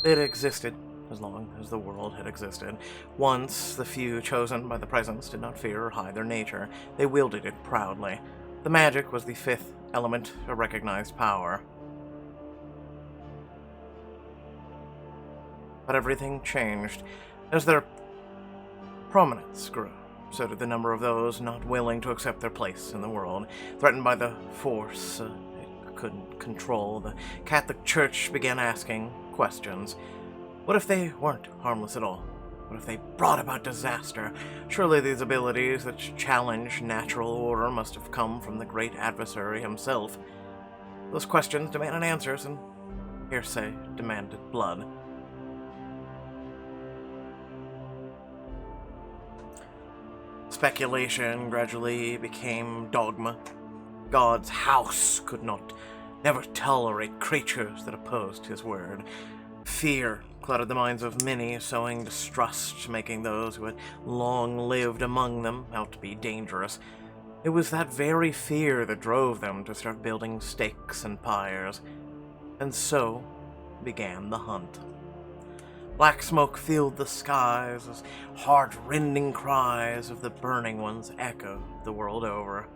It existed as long as the world had existed. Once, the few chosen by the presence did not fear or hide their nature. They wielded it proudly. The magic was the fifth element, a recognized power. But everything changed. As their prominence grew, so did the number of those not willing to accept their place in the world. Threatened by the force it couldn't control, the Catholic Church began asking questions. What if they weren't harmless at all? What if they brought about disaster? Surely these abilities that challenge natural order must have come from the great adversary himself. Those questions demanded answers, and hearsay demanded blood. Speculation gradually became dogma. God's house could never tolerate creatures that opposed his word. Fear cluttered the minds of many, sowing distrust, making those who had long lived among them out to be dangerous. It was that very fear that drove them to start building stakes and pyres. And so began the hunt. Black smoke filled the skies as heart-rending cries of the burning ones echoed the world over.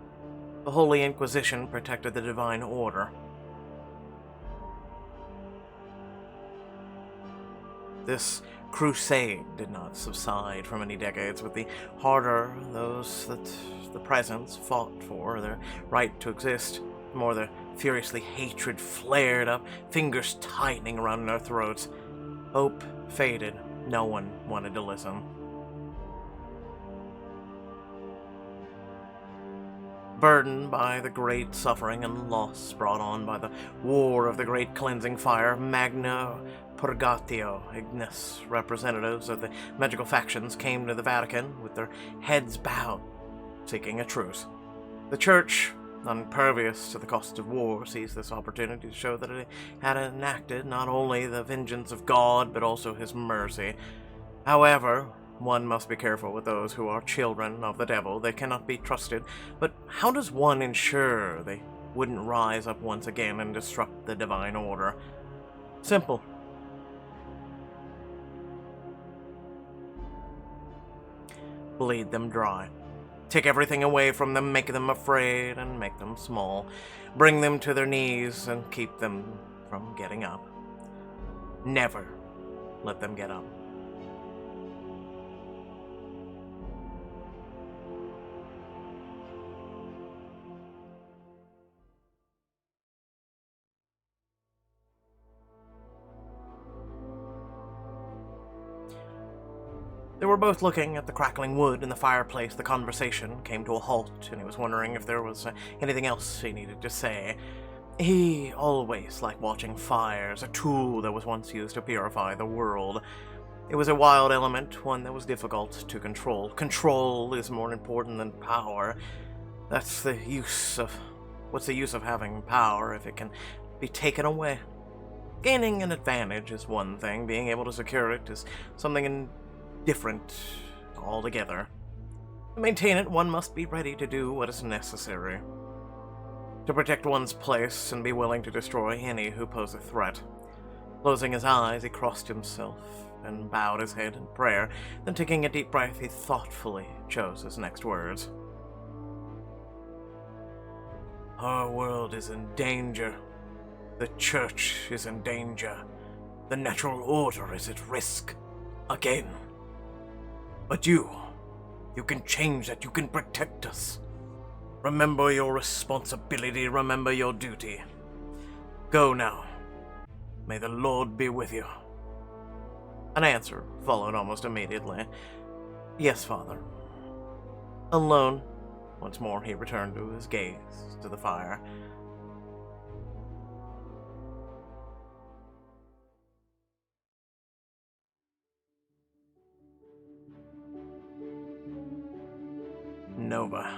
The Holy Inquisition protected the divine order. This crusade did not subside for many decades, but the harder those that the presence fought for their right to exist, the more the furiously hatred flared up, fingers tightening around their throats. Hope faded. No one wanted to listen. Burdened by the great suffering and loss brought on by the war of the great cleansing fire, Magna Purgatio Ignis, representatives of the magical factions came to the Vatican with their heads bowed, seeking a truce. The Church, impervious to the cost of war, seized this opportunity to show that it had enacted not only the vengeance of God, but also his mercy. However, one must be careful with those who are children of the devil. They cannot be trusted. But how does one ensure they wouldn't rise up once again and disrupt the divine order? Simple. Bleed them dry. Take everything away from them, make them afraid, and make them small. Bring them to their knees and keep them from getting up. Never let them get up. They were both looking at the crackling wood in the fireplace. The conversation came to a halt, and he was wondering if there was anything else he needed to say. He always liked watching fires, a tool that was once used to purify the world. It was a wild element, one that was difficult to control. Control is more important than power. What's the use of having power if it can be taken away? Gaining an advantage is one thing, being able to secure it is something different altogether. To maintain it, one must be ready to do what is necessary. To protect one's place and be willing to destroy any who pose a threat. Closing his eyes, he crossed himself and bowed his head in prayer. Then taking a deep breath, he thoughtfully chose his next words. Our world is in danger. The Church is in danger. The natural order is at risk. Again. But you can change that, you can protect us. Remember your responsibility, remember your duty. Go now. May the Lord be with you. An answer followed almost immediately. Yes, Father. Alone, once more he returned to his gaze to the fire. Nova.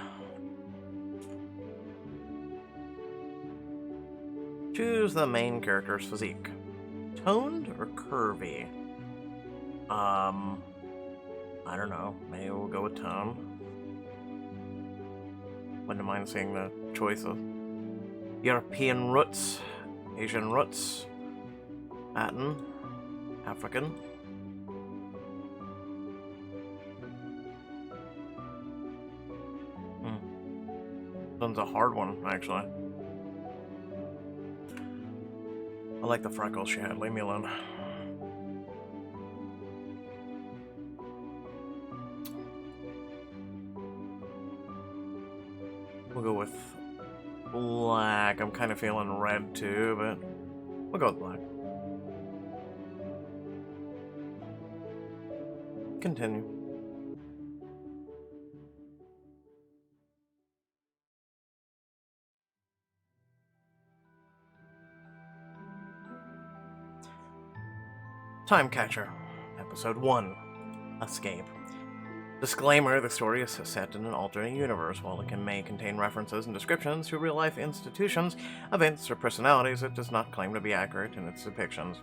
Choose the main character's physique. Toned or curvy? I don't know. Maybe we'll go with tone. Wouldn't mind seeing the choices. European roots, Asian roots, Latin, African. This one's a hard one, actually. I like the freckles she had. Leave me alone. We'll go with black. I'm kind of feeling red too, but we'll go with black. Continue. Time Catcher, Episode 1, Escape. Disclaimer, the story is set in an alternate universe. While it may contain references and descriptions to real-life institutions, events, or personalities, it does not claim to be accurate in its depictions.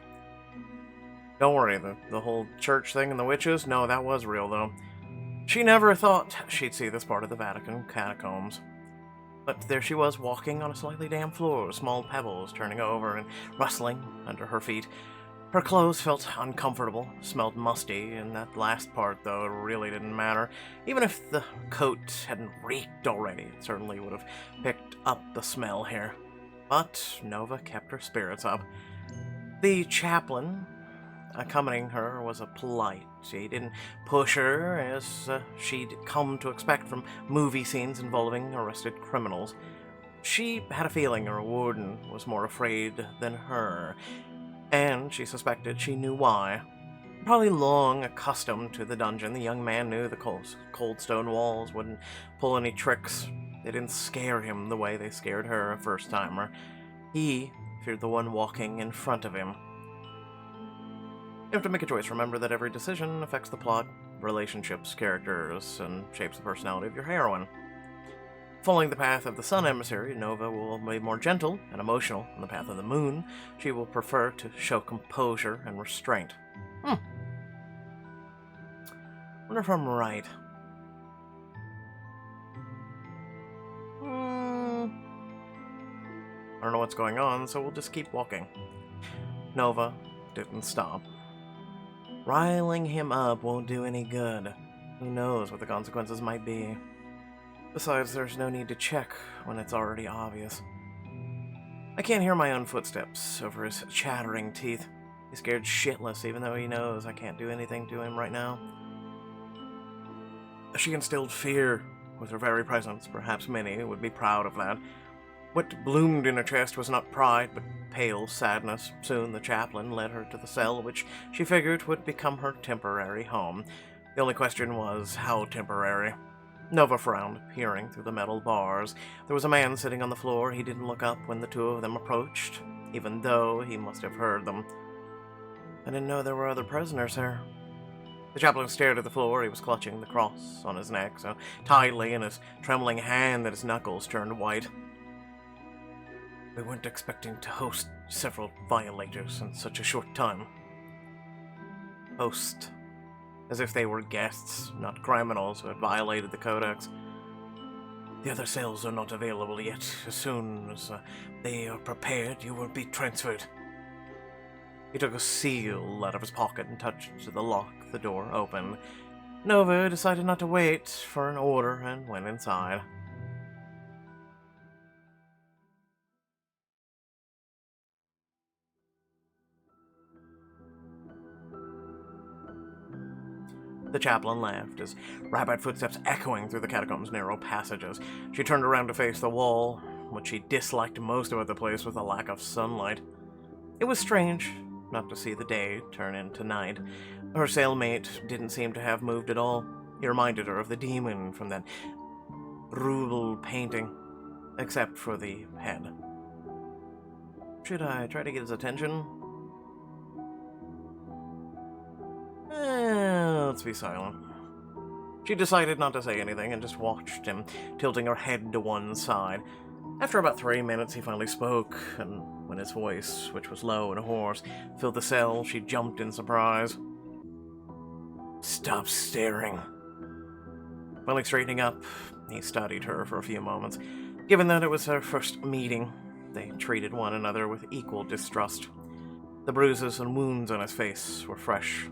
Don't worry, the whole church thing and the witches, no, that was real, though. She never thought she'd see this part of the Vatican catacombs. But there she was, walking on a slightly damp floor, small pebbles turning over and rustling under her feet. Her clothes felt uncomfortable, smelled musty, and that last part, though, really didn't matter. Even if the coat hadn't reeked already, it certainly would have picked up the smell here. But Nova kept her spirits up. The chaplain accompanying her was polite. He didn't push her, as she'd come to expect from movie scenes involving arrested criminals. She had a feeling her warden was more afraid than her, and she suspected she knew why. Probably long accustomed to the dungeon, the young man knew the cold stone walls wouldn't pull any tricks. They didn't scare him the way they scared her a first-timer. He feared the one walking in front of him. You have to make a choice. Remember that every decision affects the plot, relationships, characters, and shapes the personality of your heroine. Following the path of the Sun Emissary, Nova will be more gentle and emotional. On the path of the Moon, she will prefer to show composure and restraint. Wonder if I'm right. I don't know what's going on, so we'll just keep walking. Nova didn't stop. Riling him up won't do any good. Who knows what the consequences might be. Besides, there's no need to check when it's already obvious. I can't hear my own footsteps over his chattering teeth. He's scared shitless, even though he knows I can't do anything to him right now. She instilled fear with her very presence. Perhaps many would be proud of that. What bloomed in her chest was not pride, but pale sadness. Soon the chaplain led her to the cell, which she figured would become her temporary home. The only question was, how temporary? Nova frowned, peering through the metal bars. There was a man sitting on the floor. He didn't look up when the two of them approached, even though he must have heard them. I didn't know there were other prisoners here. The chaplain stared at the floor. He was clutching the cross on his neck so tightly in his trembling hand that his knuckles turned white. We weren't expecting to host several violators in such a short time. Host. As if they were guests, not criminals who had violated the codex. The other cells are not available yet. As soon as they are prepared, you will be transferred. He took a seal out of his pocket and touched the lock. The door opened. Nova decided not to wait for an order and went inside. The chaplain laughed, his rapid footsteps echoing through the catacombs' narrow passages. She turned around to face the wall. What she disliked most about the place was the lack of sunlight. It was strange not to see the day turn into night. Her cellmate didn't seem to have moved at all. He reminded her of the demon from that Rubel painting, except for the head. Should I try to get his attention? Let's be silent. She decided not to say anything and just watched him, tilting her head to one side. After about 3 minutes, he finally spoke, and when his voice, which was low and hoarse, filled the cell, she jumped in surprise. Stop staring. Finally straightening up, he studied her for a few moments. Given that it was their first meeting, they treated one another with equal distrust. The bruises and wounds on his face were fresh.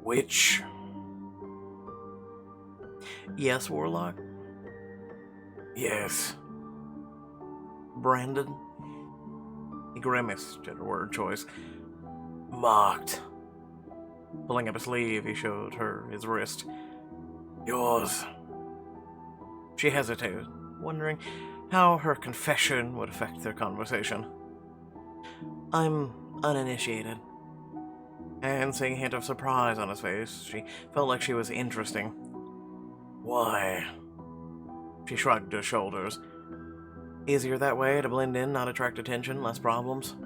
Witch? Yes, Warlock? Yes. Brandon? He grimaced at her word choice. Marked. Pulling up his sleeve, he showed her his wrist. Yours. She hesitated, wondering how her confession would affect their conversation. I'm uninitiated. And seeing a hint of surprise on his face, she felt like she was interesting. Why? She shrugged her shoulders. Easier that way to blend in, not attract attention, less problems.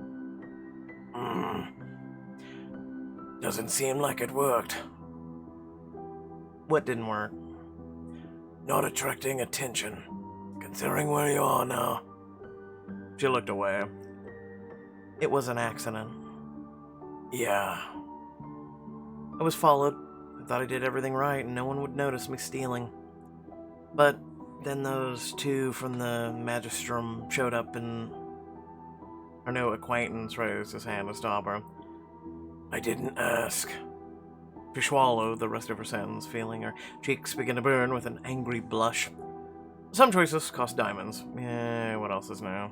Doesn't seem like it worked. What didn't work? Not attracting attention, considering where you are now. She looked away. It was an accident. Yeah. I was followed. I thought I did everything right and no one would notice me stealing. But then those two from the Magistrum showed up and her new acquaintance raised his hand to stop her. I didn't ask. She swallowed the rest of her sentence, feeling her cheeks begin to burn with an angry blush. Some choices cost diamonds. Yeah, what else is new?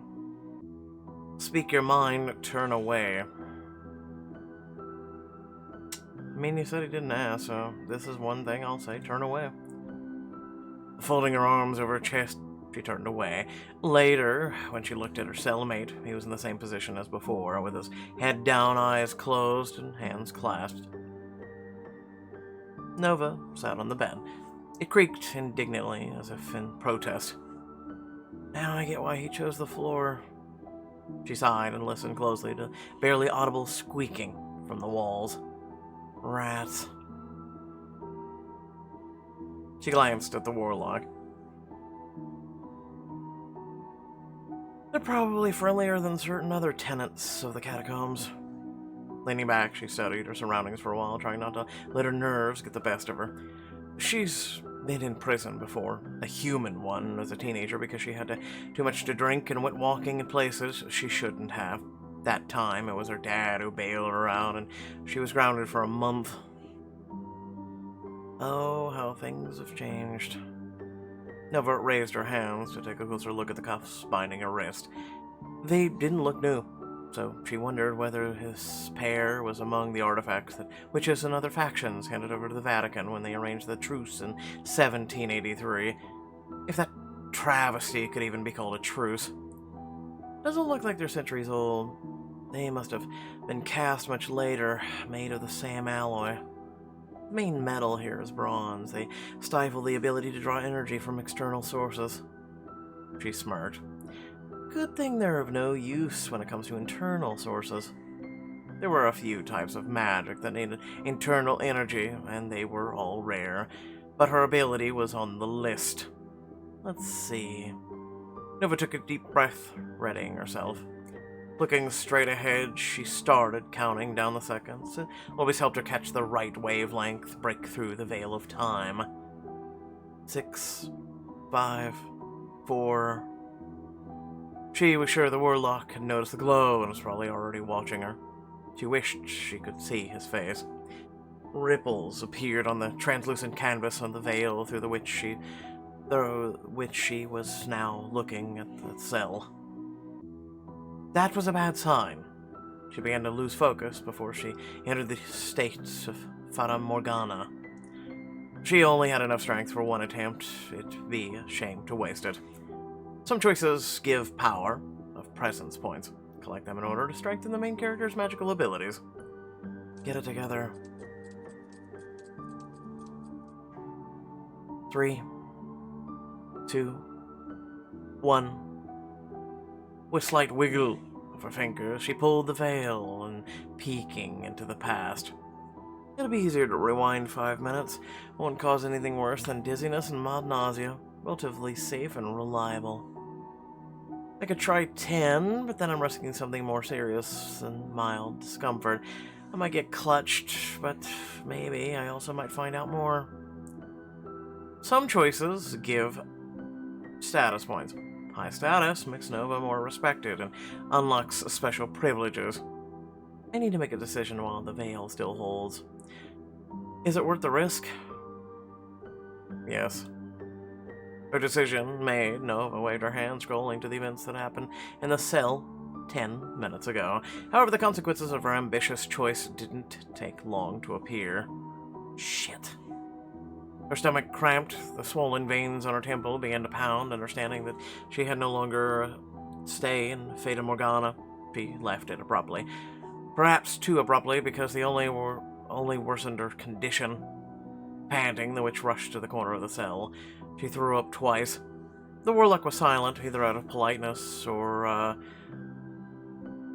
Speak your mind, turn away. I mean, you said he didn't ask, so this is one thing I'll say, turn away. Folding her arms over her chest, she turned away. Later, when she looked at her cellmate, he was in the same position as before, with his head down, eyes closed, and hands clasped. Nova sat on the bed. It creaked indignantly, as if in protest. Now I get why he chose the floor. She sighed and listened closely to barely audible squeaking from the walls. Rats. She glanced at the Warlock. They're probably friendlier than certain other tenants of the catacombs. Leaning back, she studied her surroundings for a while, trying not to let her nerves get the best of her. She's been in prison before, a human one, as a teenager because she had too much to drink and went walking in places she shouldn't have. That time, it was her dad who bailed her out, and she was grounded for a month. Oh, how things have changed. Nova raised her hands to take a closer look at the cuffs binding her wrist. They didn't look new, so she wondered whether his pair was among the artifacts that witches and other factions handed over to the Vatican when they arranged the truce in 1783. If that travesty could even be called a truce. Doesn't look like they're centuries old. They must have been cast much later, made of the same alloy. The main metal here is bronze. They stifle the ability to draw energy from external sources. She smirked. Good thing they're of no use when it comes to internal sources. There were a few types of magic that needed internal energy, and they were all rare, but her ability was on the list. Let's see. Nova took a deep breath, readying herself. Looking straight ahead, she started counting down the seconds. It always helped her catch the right wavelength, break through the veil of time. 6, 5, 4... She was sure the Warlock had noticed the glow and was probably already watching her. She wished she could see his face. Ripples appeared on the translucent canvas on the veil through which she was now looking at the cell. That was a bad sign. She began to lose focus before she entered the state of Fata Morgana. She only had enough strength for one attempt. It'd be a shame to waste it. Some choices give power of presence points. Collect them in order to strengthen the main character's magical abilities. Get it together. 3, 2, 1. With slight wiggle of her fingers, she pulled the veil and peeking into the past. It'll be easier to rewind 5 minutes. Won't cause anything worse than dizziness and mild nausea. Relatively safe and reliable. I could try 10, but then I'm risking something more serious than mild discomfort. I might get clutched, but maybe I also might find out more. Some choices give status points. High status makes Nova more respected and unlocks special privileges. I need to make a decision while the veil still holds. Is it worth the risk? Yes. Her decision made, Nova waved her hand, scrolling to the events that happened in the cell 10 minutes ago. However, the consequences of her ambitious choice didn't take long to appear. Shit. Her stomach cramped, the swollen veins on her temple began to pound, understanding that she had no longer stay in Fata Morgana. She left it abruptly. Perhaps too abruptly, because the only worsened her condition. Panting, the witch rushed to the corner of the cell. She threw up twice. The warlock was silent, either out of politeness or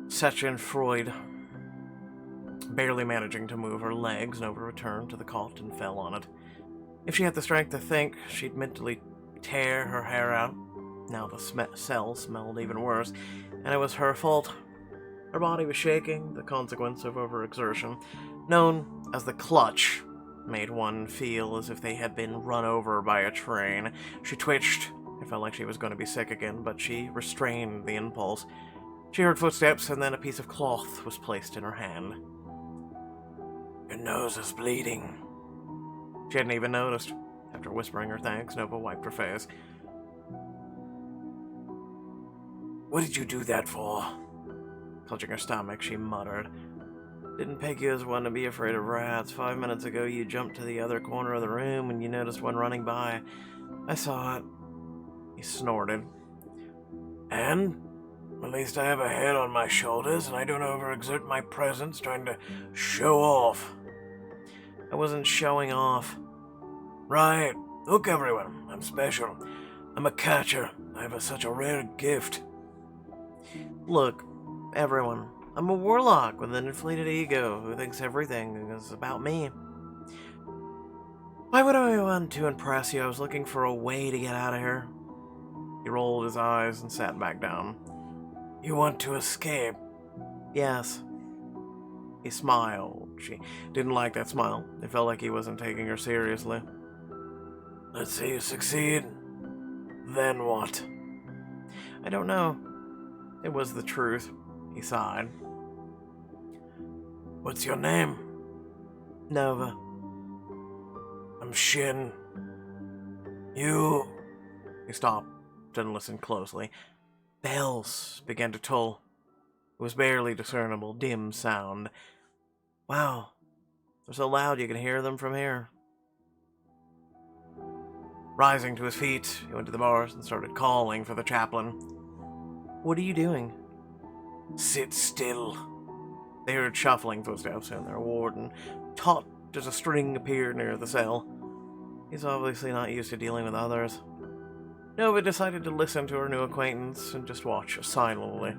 Schadenfreude. Barely managing to move her legs, Nova returned to the cot and fell on it. If she had the strength to think, she'd mentally tear her hair out. Now the cell smelled even worse, and it was her fault. Her body was shaking, the consequence of overexertion, known as the clutch. Made one feel as if they had been run over by a train. She twitched. It felt like she was going to be sick again, but she restrained the impulse. She heard footsteps, and then a piece of cloth was placed in her hand. Your nose is bleeding. She hadn't even noticed. After whispering her thanks, Nova wiped her face. What did you do that for? Clutching her stomach, she muttered. Didn't peg you as one to be afraid of rats. 5 minutes ago, you jumped to the other corner of the room and you noticed one running by. I saw it. He snorted. And? At least I have a head on my shoulders and I don't overexert my presence trying to show off. I wasn't showing off. Right. Look, everyone. I'm special. I'm a catcher. I have such a rare gift. Look, everyone. I'm a warlock with an inflated ego who thinks everything is about me. Why would I want to impress you? I was looking for a way to get out of here. He rolled his eyes and sat back down. You want to escape? Yes. He smiled. She didn't like that smile. It felt like he wasn't taking her seriously. Let's say you succeed. Then what? I don't know. It was the truth. He sighed. What's your name? Nova. I'm Shin. You... He stopped, didn't listen closely. Bells began to toll. It was barely discernible, dim sound. Wow. They're so loud you can hear them from here. Rising to his feet, he went to the bars and started calling for the chaplain. What are you doing? Sit still. They heard shuffling footsteps, and their warden, taut as a string, appeared near the cell. He's obviously not used to dealing with others. Nova decided to listen to her new acquaintance and just watch silently.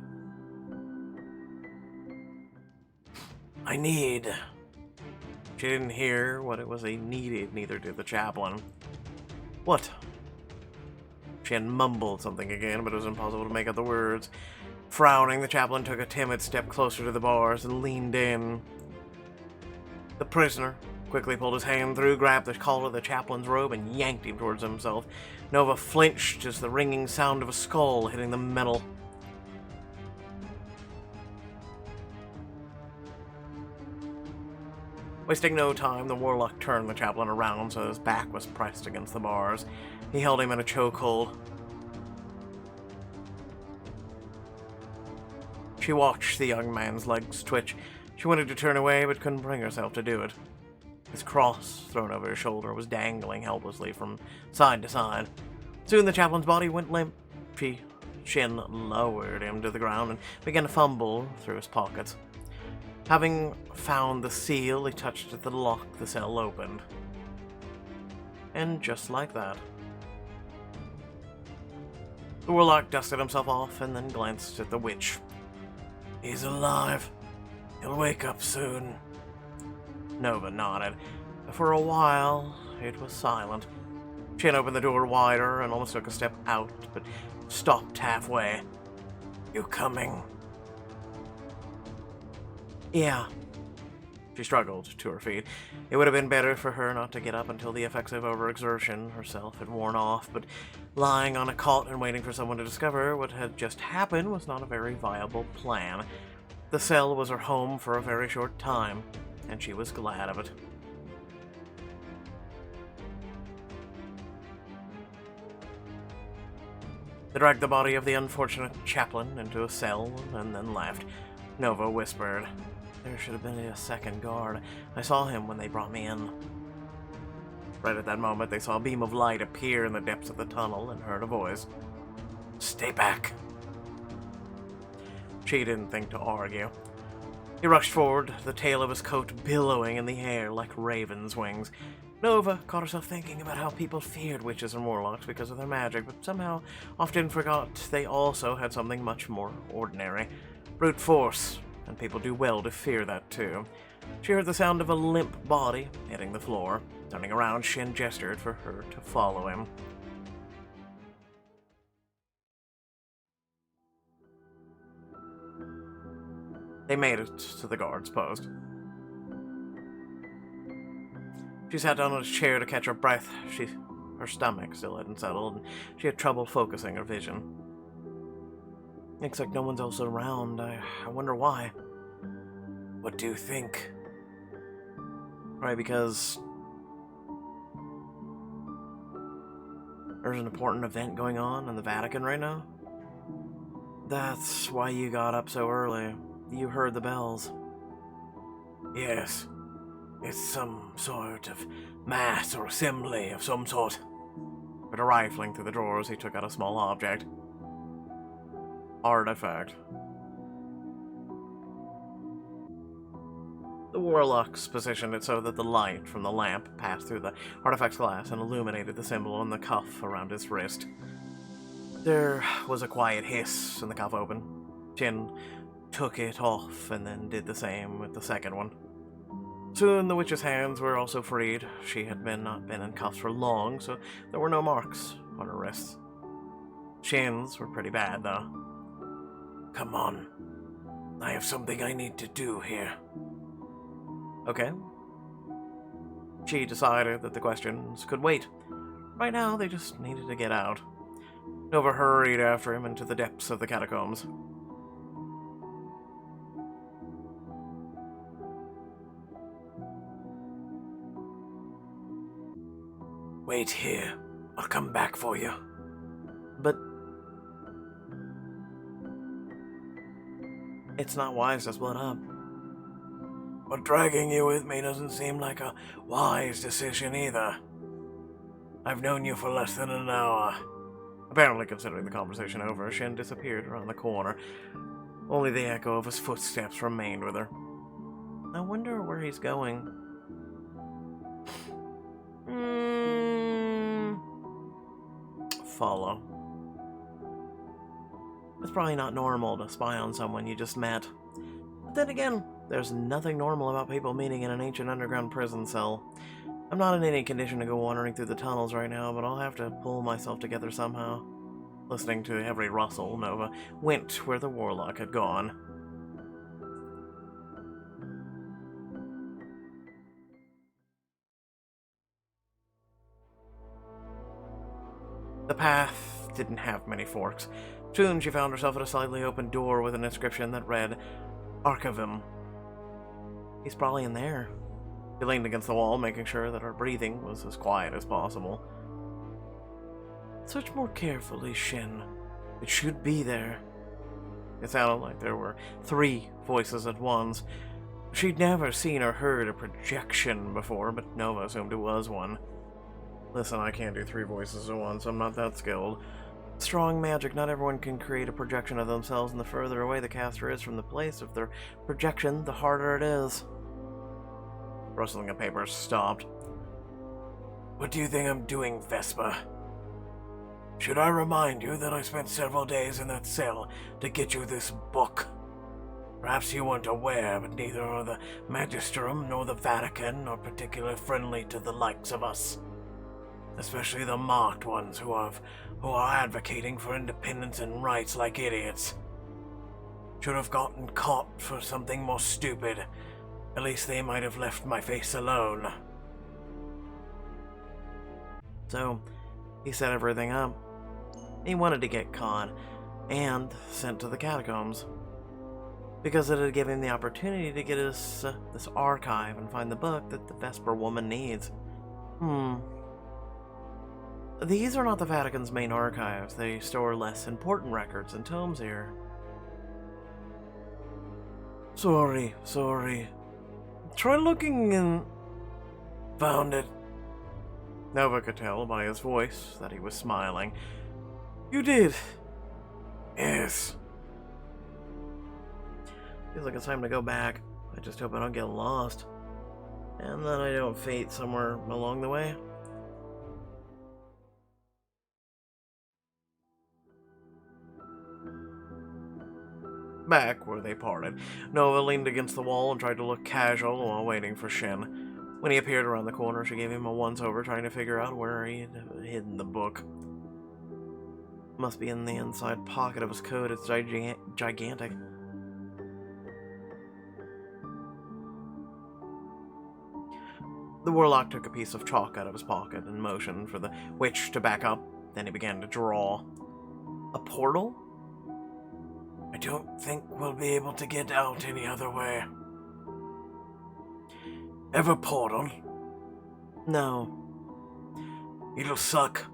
I need... She didn't hear what it was he needed, neither did the chaplain. What? She had mumbled something again, but it was impossible to make out the words. Frowning, the chaplain took a timid step closer to the bars and leaned in. The prisoner quickly pulled his hand through, grabbed the collar of the chaplain's robe, and yanked him towards himself. Nova flinched as the ringing sound of a skull hitting the metal. Wasting no time, the warlock turned the chaplain around so his back was pressed against the bars. He held him in a chokehold. She watched the young man's legs twitch. She wanted to turn away, but couldn't bring herself to do it. His cross, thrown over his shoulder, was dangling helplessly from side to side. Soon the chaplain's body went limp. Shin lowered him to the ground and began to fumble through his pockets. Having found the seal, he touched the lock the cell opened. And just like that, the warlock dusted himself off and then glanced at the witch. He's alive. He'll wake up soon. Nova nodded. For a while, it was silent. Shin opened the door wider and almost took a step out, but stopped halfway. You coming? Yeah. She struggled to her feet. It would have been better for her not to get up until the effects of overexertion herself had worn off, but lying on a cot and waiting for someone to discover what had just happened was not a very viable plan. The cell was her home for a very short time, and she was glad of it. They dragged the body of the unfortunate chaplain into a cell and then left. Nova whispered, "There should have been a second guard. I saw him when they brought me in." Right at that moment, they saw a beam of light appear in the depths of the tunnel and heard a voice. "Stay back." She didn't think to argue. He rushed forward, the tail of his coat billowing in the air like raven's wings. Nova caught herself thinking about how people feared witches and warlocks because of their magic, but somehow often forgot they also had something much more ordinary. Brute force, and people do well to fear that too. She heard the sound of a limp body hitting the floor. Turning around, Shin gestured for her to follow him. They made it to the guard's post. She sat down on a chair to catch her breath. Her stomach still hadn't settled, and she had trouble focusing her vision. Looks like no one's else around. I wonder why. What do you think? Right, because there's an important event going on in the Vatican right now? That's why you got up so early. You heard the bells. Yes. It's some sort of mass or assembly of some sort. But rifling through the drawers, he took out a small object. Artifact. The warlocks positioned it so that the light from the lamp passed through the artifact's glass and illuminated the symbol on the cuff around his wrist. There was a quiet hiss and the cuff opened. Shin took it off and then did the same with the second one. Soon the witch's hands were also freed. She had not been in cuffs for long, so there were no marks on her wrists. Shin's were pretty bad, though. Come on. I have something I need to do here. Okay. She decided that the questions could wait. Right now, they just needed to get out. Nova hurried after him into the depths of the catacombs. Wait here. I'll come back for you. But it's not wise to split up. But dragging you with me doesn't seem like a wise decision either. I've known you for less than an hour. Apparently considering the conversation over, Shin disappeared around the corner. Only the echo of his footsteps remained with her. I wonder where he's going. Follow. It's probably not normal to spy on someone you just met. But then again, there's nothing normal about people meeting in an ancient underground prison cell. I'm not in any condition to go wandering through the tunnels right now, but I'll have to pull myself together somehow. Listening to every rustle, Nova went where the warlock had gone. The path didn't have many forks. Soon she found herself at a slightly open door with an inscription that read, Archivum. He's probably in there. She leaned against the wall, making sure that her breathing was as quiet as possible. Search more carefully, Shin. It should be there. It sounded like there were 3 voices at once. She'd never seen or heard a projection before, but Nova assumed it was one. Listen, I can't do 3 voices at once. I'm not that skilled. Strong magic, not everyone can create a projection of themselves, and the further away the caster is from the place of their projection, the harder it is. Rustling of papers stopped. What do you think I'm doing, Vespa? Should I remind you that I spent several days in that cell to get you this book? Perhaps you weren't aware, but neither are the Magistrum nor the Vatican are particularly friendly to the likes of us. Especially the marked ones who are advocating for independence and rights like idiots. Should have gotten caught for something more stupid. At least they might have left my face alone. So, he set everything up. He wanted to get caught and sent to the catacombs. because it had given him the opportunity to get this archive and find the book that the Vesper woman needs. These are not the Vatican's main archives. They store less important records and tomes here. Sorry. Try looking in... Found it. Nova could tell by his voice that he was smiling. You did? Yes. Feels like it's time to go back. I just hope I don't get lost. And that I don't fade somewhere along the way. Back where they parted, Nova leaned against the wall and tried to look casual while waiting for Shin. When he appeared around the corner, she gave him a once-over, trying to figure out where he had hidden the book. Must be in the inside pocket of his coat. It's gigantic. The warlock took a piece of chalk out of his pocket and motioned for the witch to back up. Then he began to draw. A portal? I don't think we'll be able to get out any other way. Ever portal? No. It'll suck.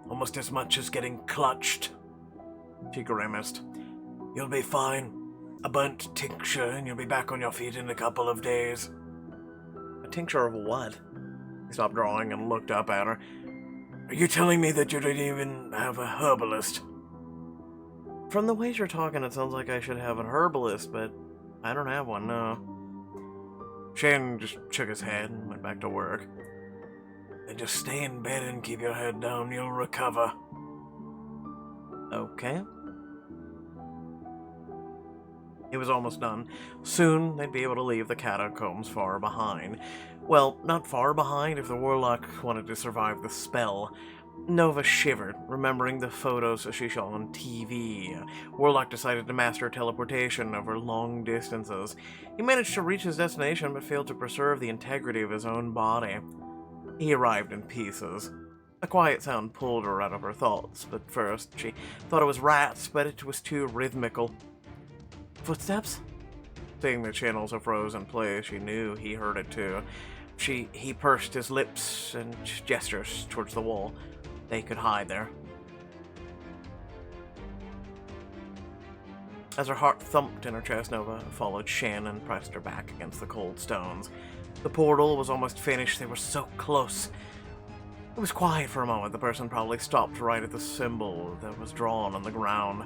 Almost as much as getting clutched. She grimaced. You'll be fine. A burnt tincture and you'll be back on your feet in a couple of days. A tincture of what? He stopped drawing and looked up at her. Are you telling me that you don't even have a herbalist? From the way you're talking, it sounds like I should have a herbalist, but I don't have one, no. Shan just shook his head and went back to work. Then just stay in bed and keep your head down, you'll recover. Okay. It was almost done. Soon, they'd be able to leave the catacombs far behind. Well, not far behind if the warlock wanted to survive the spell. Nova shivered, remembering the photos she saw on TV. Warlock decided to master teleportation over long distances. He managed to reach his destination, but failed to preserve the integrity of his own body. He arrived in pieces. A quiet sound pulled her out of her thoughts, but first she thought it was rats, but it was too rhythmical. Footsteps? Seeing the channels froze in place, she knew he heard it too. He pursed his lips and gestures towards the wall. They could hide there. As her heart thumped in her chest, Nova followed Shan and pressed her back against the cold stones. The portal was almost finished. They were so close. It was quiet for a moment. The person probably stopped right at the symbol that was drawn on the ground.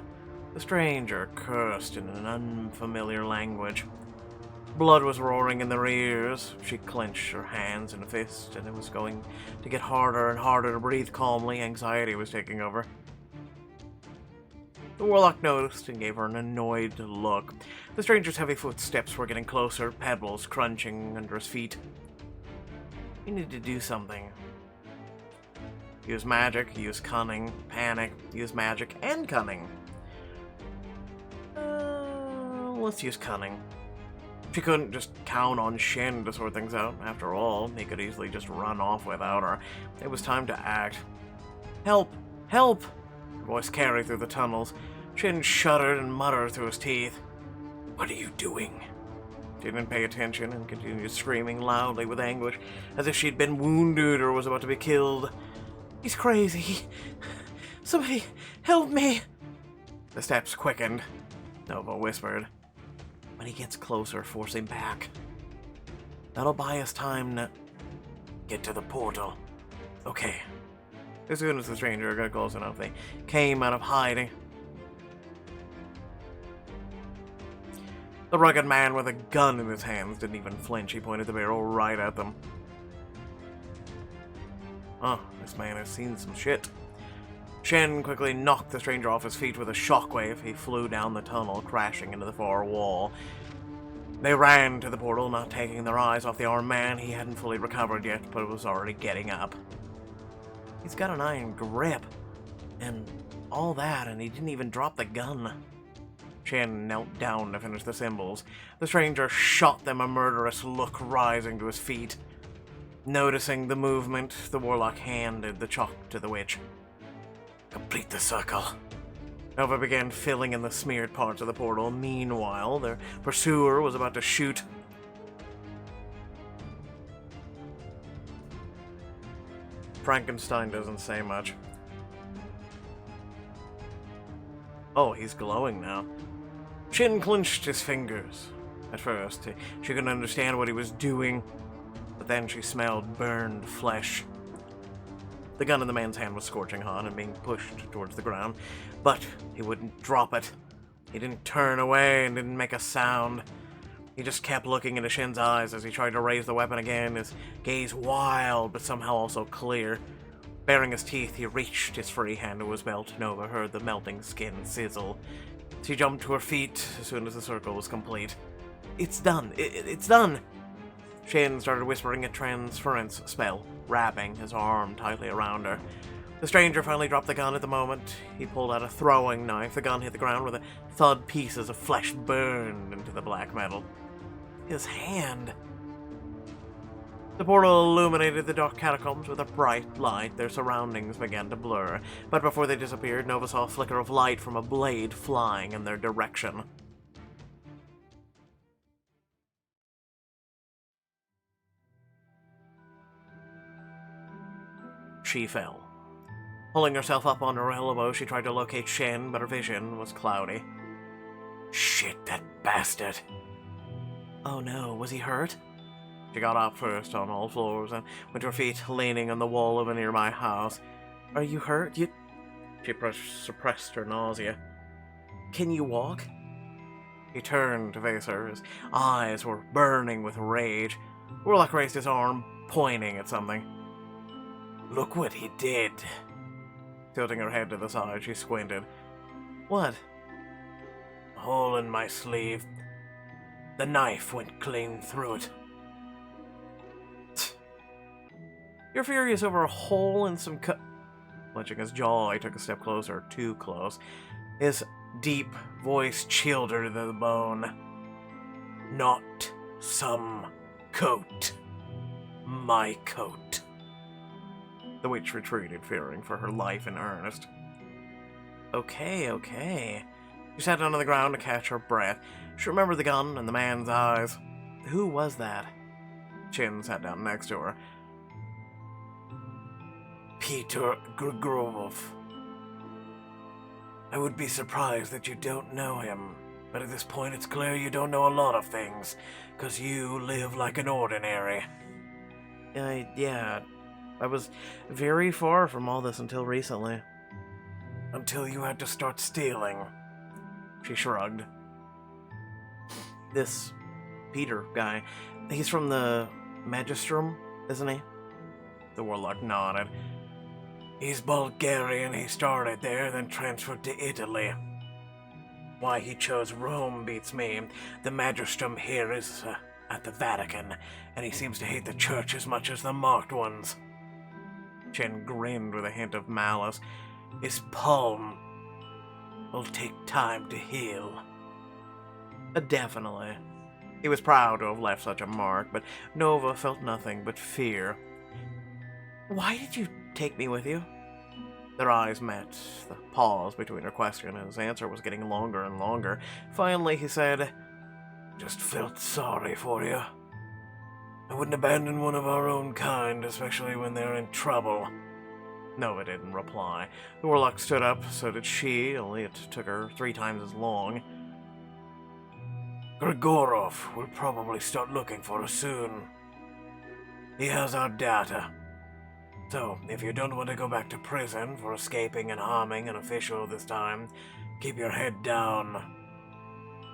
The stranger cursed in an unfamiliar language. Blood was roaring in their ears. She clenched her hands in a fist, and it was going to get harder and harder to breathe calmly. Anxiety was taking over. The warlock noticed and gave her an annoyed look. The stranger's heavy footsteps were getting closer, pebbles crunching under his feet. He needed to do something. Use magic, use cunning, panic, use magic and cunning. Let's use cunning. She couldn't just count on Shin to sort things out. After all, he could easily just run off without her. It was time to act. Help! Help! Her voice carried through the tunnels. Shin shuddered and muttered through his teeth. What are you doing? She didn't pay attention and continued screaming loudly with anguish, as if she'd been wounded or was about to be killed. He's crazy. Somebody help me! The steps quickened. Nova whispered. When he gets closer, force him back. That'll buy us time to get to the portal. Okay. As soon as the stranger got close enough, they came out of hiding. The rugged man with a gun in his hands didn't even flinch. He pointed the barrel right at them. Oh, this man has seen some shit. Shen quickly knocked the stranger off his feet with a shockwave. He flew down the tunnel, crashing into the far wall. They ran to the portal, not taking their eyes off the armed man. He hadn't fully recovered yet, but was already getting up. He's got an iron grip, and all that, and he didn't even drop the gun. Shen knelt down to finish the symbols. The stranger shot them, a murderous look rising to his feet. Noticing the movement, the warlock handed the chalk to the witch. Complete the circle. Nova began filling in the smeared parts of the portal. Meanwhile, their pursuer was about to shoot. Frankenstein doesn't say much. Oh, he's glowing now. Shin clenched his fingers. At first, she couldn't understand what he was doing, but then she smelled burned flesh. The gun in the man's hand was scorching hot and being pushed towards the ground, but he wouldn't drop it. He didn't turn away and didn't make a sound. He just kept looking into Shin's eyes as he tried to raise the weapon again, his gaze wild but somehow also clear. Baring his teeth, he reached his free hand to his belt. Nova heard the melting skin sizzle. She jumped to her feet as soon as the circle was complete. It's done! It's done! Shin started whispering a transference spell, wrapping his arm tightly around her. The stranger finally dropped the gun at the moment. He pulled out a throwing knife. The gun hit the ground with a thud. Pieces of flesh burned into the black metal. His hand. The portal illuminated the dark catacombs with a bright light. Their surroundings began to blur, but before they disappeared, Nova saw a flicker of light from a blade flying in their direction. She fell. Pulling herself up on her elbow, she tried to locate Shin, but her vision was cloudy. Shit, that bastard! Oh no, was he hurt? She got up first on all floors and went to her feet, leaning on the wall of a nearby house. Are you hurt? She suppressed her nausea. Can you walk? He turned to face her. His eyes were burning with rage. Warlock raised his arm, pointing at something. Look what he did. Tilting her head to the side, she squinted. What? A hole in my sleeve. The knife went clean through it. You're furious over a hole in some Clenching his jaw, he took a step closer, too close. His deep voice chilled her to the bone. Not some coat. My coat. The witch retreated, fearing for her life in earnest. Okay. She sat down on the ground to catch her breath. She remembered the gun and the man's eyes. Who was that? Chin sat down next to her. Peter Grigorov. I would be surprised that you don't know him, but at this point it's clear you don't know a lot of things, 'cause you live like an ordinary. Yeah, I was very far from all this until recently. Until you had to start stealing. She shrugged. This Peter guy, he's from the Magistrum, isn't he? The warlock nodded. He's Bulgarian. He started there, then transferred to Italy. Why he chose Rome beats me. The Magistrum here is at the Vatican, and he seems to hate the church as much as the marked ones. Chen grinned with a hint of malice. His palm will take time to heal. Definitely. He was proud to have left such a mark, but Nova felt nothing but fear. Why did you take me with you? Their eyes met. The pause between her question and his answer was getting longer and longer. Finally, he said, Just felt sorry for you. I wouldn't abandon one of our own kind, especially when they're in trouble. Nova didn't reply. The warlock stood up, so did she, only it took her 3 times as long. Grigorov will probably start looking for us soon. He has our data. So, if you don't want to go back to prison for escaping and harming an official this time, keep your head down.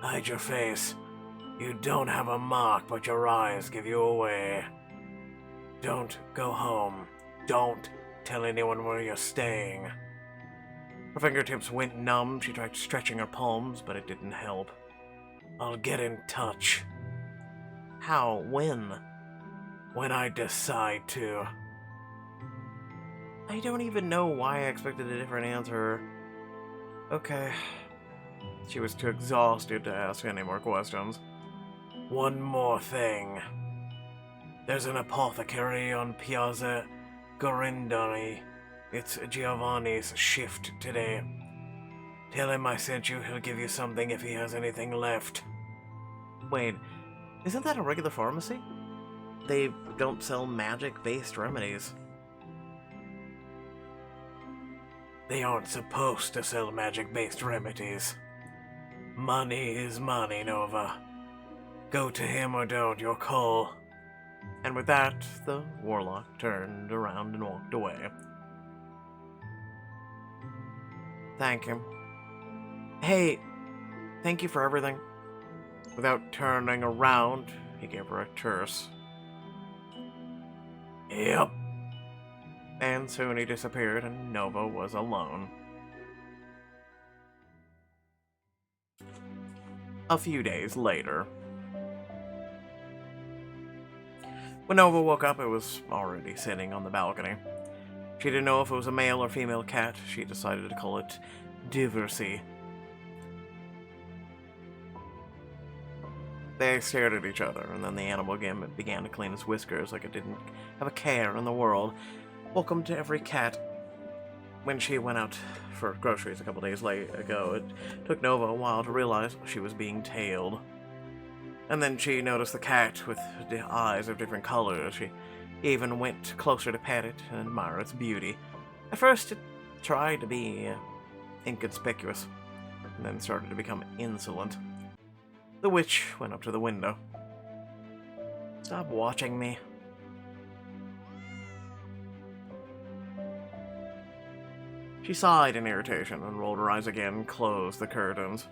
Hide your face. You don't have a mark, but your eyes give you away. Don't go home. Don't tell anyone where you're staying. Her fingertips went numb. She tried stretching her palms, but it didn't help. I'll get in touch. How? When? When I decide to. I don't even know why I expected a different answer. Okay. She was too exhausted to ask any more questions. One more thing. There's an apothecary on Piazza Gorindani. It's Giovanni's shift today. Tell him I sent you. He'll give you something if he has anything left. Wait, isn't that a regular pharmacy? They don't sell magic-based remedies. They aren't supposed to sell magic-based remedies. Money is money, Nova. Go to him or don't, your call. And with that, the warlock turned around and walked away. Thank you. Hey, thank you for everything. Without turning around, he gave her a terse. Yep. And soon he disappeared and Nova was alone. A few days later. When Nova woke up, it was already sitting on the balcony. She didn't know if it was a male or female cat. She decided to call it Diversey. They stared at each other, and then the animal began to clean its whiskers like it didn't have a care in the world. Welcome to every cat. When she went out for groceries a couple days ago, it took Nova a while to realize she was being tailed. And then she noticed the cat with the eyes of different colors. She even went closer to pet it and admire its beauty. At first, it tried to be inconspicuous, and then started to become insolent. The witch went up to the window. Stop watching me. She sighed in irritation and rolled her eyes again and closed the curtains.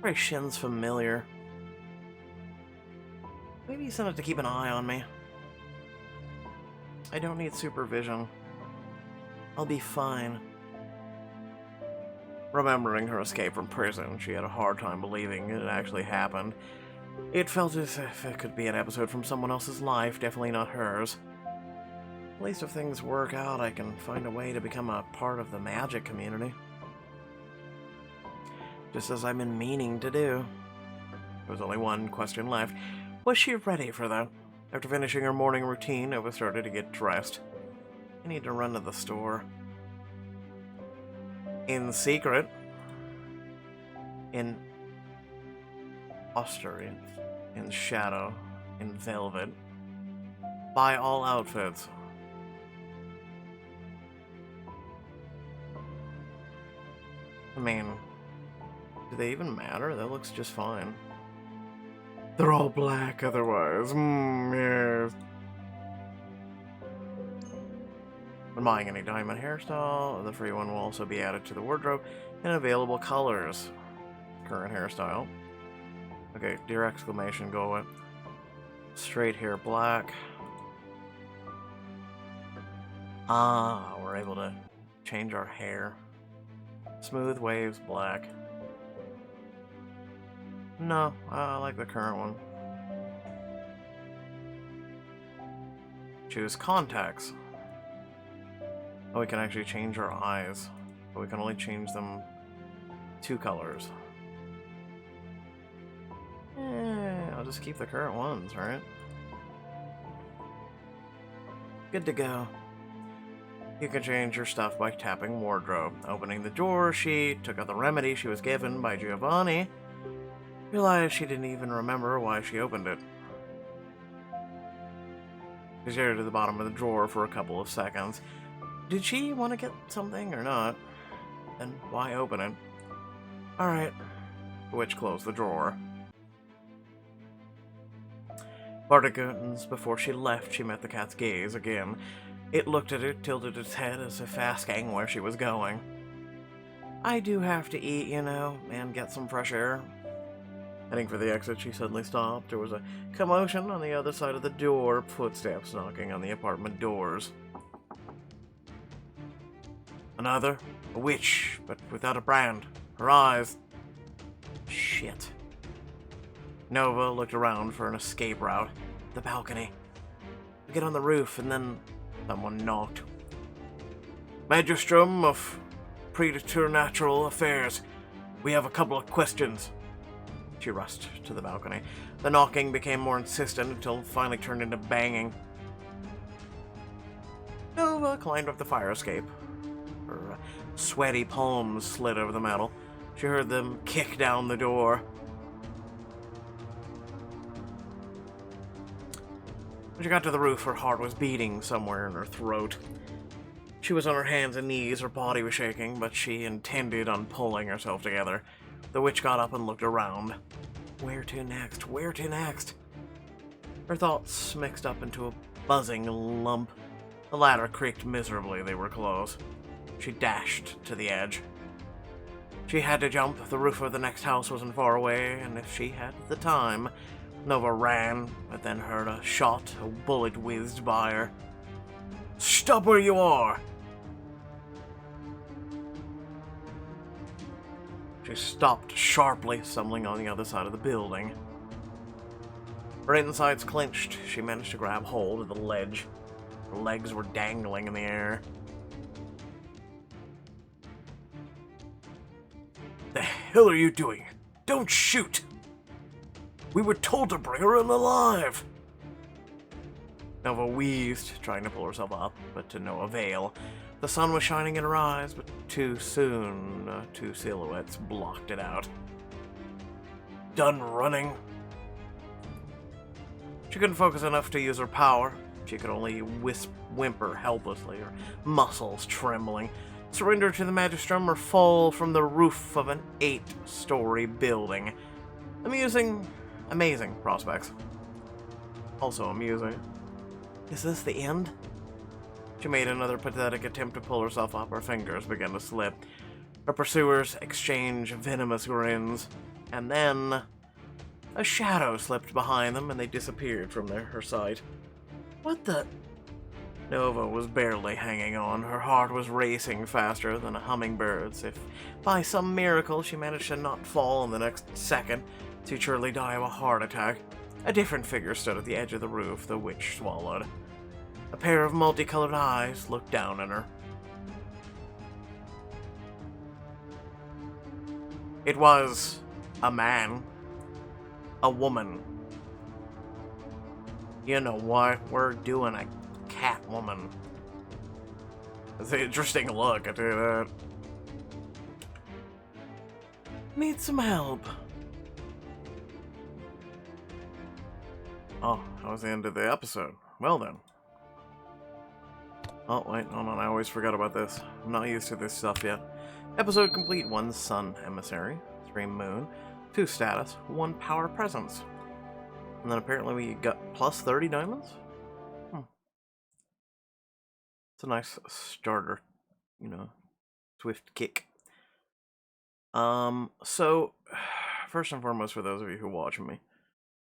Her shin's familiar. Maybe you sent it to keep an eye on me. I don't need supervision. I'll be fine. Remembering her escape from prison, she had a hard time believing it actually happened. It felt as if it could be an episode from someone else's life, definitely not hers. At least if things work out, I can find a way to become a part of the magic community. Just as I've been meaning to do. There was only one question left. Was she ready for that? After finishing her morning routine, Nova started to get dressed. I need to run to the store. In secret, in Ostery, in Shadow, in Velvet, buy all outfits. I mean, do they even matter? That looks just fine. They're all black otherwise. Yes. When buying any diamond hairstyle, the free one will also be added to the wardrobe in available colors. Current hairstyle. Okay, dear exclamation, go away. Straight hair black. Ah, we're able to change our hair. Smooth waves black. No, I like the current one. Choose contacts. Oh, we can actually change our eyes, but we can only change them 2 colors. I'll just keep the current ones, right? Good to go. You can change your stuff by tapping wardrobe. Opening the drawer, she took out the remedy she was given by Giovanni. Realized she didn't even remember why she opened it. She stared to the bottom of the drawer for a couple of seconds. Did she want to get something or not? Then why open it? Alright. The witch closed the drawer. Barticans, before she left, she met the cat's gaze again. It looked at her, tilted its head as if asking where she was going. I do have to eat, you know, and get some fresh air. Heading for the exit, she suddenly stopped. There was a commotion on the other side of the door, footsteps knocking on the apartment doors. Another? A witch, but without a brand. Her eyes... Shit. Nova looked around for an escape route. The balcony. Get on the roof, and then someone knocked. Magistrum of Preternatural Affairs. We have a couple of questions. She rushed to the balcony. The knocking became more insistent until it finally turned into banging. Nova climbed up the fire escape. Her sweaty palms slid over the metal. She heard them kick down the door. When she got to the roof, her heart was beating somewhere in her throat. She was on her hands and knees, her body was shaking, but she intended on pulling herself together. The witch got up and looked around. Where to next? Where to next? Her thoughts mixed up into a buzzing lump. The ladder creaked miserably, they were close. She dashed to the edge. She had to jump. The roof of the next house wasn't far away, and if she had the time, Nova ran, but then heard a shot. A bullet whizzed by her. Stop where you are! She stopped sharply, stumbling on the other side of the building. Her insides clenched. She managed to grab hold of the ledge. Her legs were dangling in the air. The hell are you doing? Don't shoot! We were told to bring her in alive! Nova wheezed, trying to pull herself up, but to no avail. The sun was shining in her eyes, but too soon, two silhouettes blocked it out. Done running? She couldn't focus enough to use her power. She could only whimper helplessly, her muscles trembling. Surrender to the Magistrum or fall from the roof of an 8-story building. Amazing prospects. Also amusing. Is this the end? She made another pathetic attempt to pull herself up. Her fingers began to slip. Her pursuers exchanged venomous grins. And then a shadow slipped behind them and they disappeared from her sight. What the... Nova was barely hanging on. Her heart was racing faster than a hummingbird's. If by some miracle she managed to not fall in the next second, she'd surely die of a heart attack. A different figure stood at the edge of the roof. The witch swallowed. A pair of multicolored eyes looked down at her. It was a man. A woman. You know what? We're doing a cat woman. It's an interesting look, I tell you that. Need some help. Oh, that was the end of the episode. Well then. Oh, wait, hold on, I always forgot about this. I'm not used to this stuff yet. Episode complete: 1 Sun Emissary, 3 Moon, 2 Status, 1 Power Presence. And then apparently we got plus 30 diamonds? It's a nice starter, swift kick. So, first and foremost, for those of you who watch me,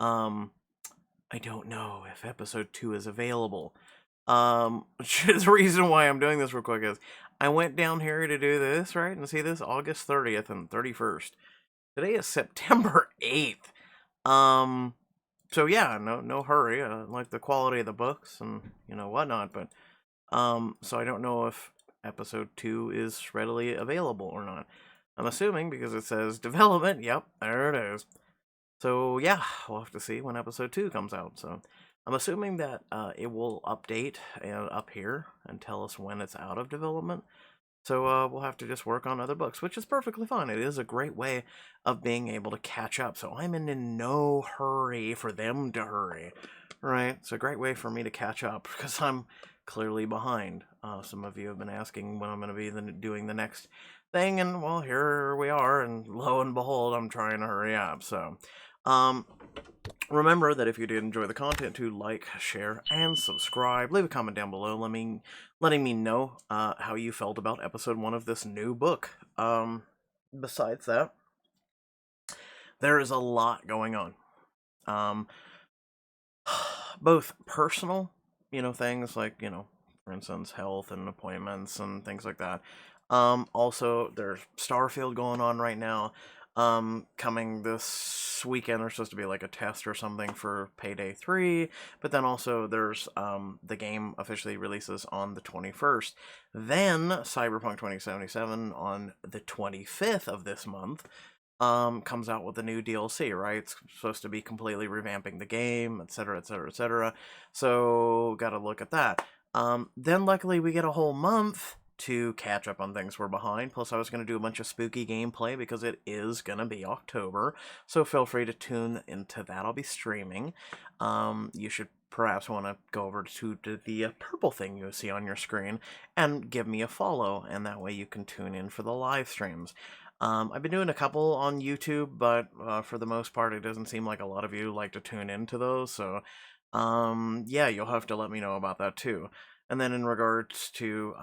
I don't know if episode 2 is available. The reason why I'm doing this real quick is I went down here to do this, right? And see this August 30th and 31st. Today is September 8th. So yeah, no hurry. I like the quality of the books and, whatnot, but, so I don't know if episode 2 is readily available or not. I'm assuming because it says development. Yep, there it is. So yeah, we'll have to see when episode 2 comes out. So I'm assuming that it will update up here and tell us when it's out of development. So we'll have to just work on other books, which is perfectly fine. It is a great way of being able to catch up. So I'm in no hurry for them to hurry, right? It's a great way for me to catch up because I'm clearly behind. Some of you have been asking when I'm going to be doing the next thing, and well, here we are, and lo and behold, I'm trying to hurry up. So remember that if you did enjoy the content, to like, share, and subscribe. Leave a comment down below letting me know how you felt about episode 1 of this new book. Besides that, there is a lot going on. Both personal, things like, for instance, health and appointments and things like that. Also, there's Starfield going on right now. Coming this weekend, there's supposed to be like a test or something for Payday 3, but then also there's, the game officially releases on the 21st. Then, Cyberpunk 2077 on the 25th of this month, comes out with a new DLC, right? It's supposed to be completely revamping the game, etc., etc., etc. So, gotta look at that. Then luckily we get a whole month to catch up on things we're behind. Plus, I was going to do a bunch of spooky gameplay because it is going to be October. So feel free to tune into that. I'll be streaming. You should perhaps want to go over to the purple thing you see on your screen and give me a follow. And that way you can tune in for the live streams. I've been doing a couple on YouTube, but for the most part, it doesn't seem like a lot of you like to tune into those. So, yeah, you'll have to let me know about that too. And then in regards to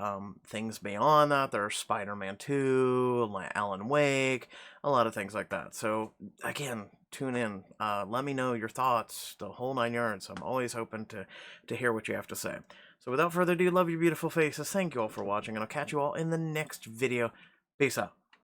things beyond that, there's Spider-Man 2, Alan Wake, a lot of things like that. So again, tune in. Let me know your thoughts, the whole 9 yards. I'm always open to hear what you have to say. So without further ado, love your beautiful faces. Thank you all for watching, and I'll catch you all in the next video. Peace out.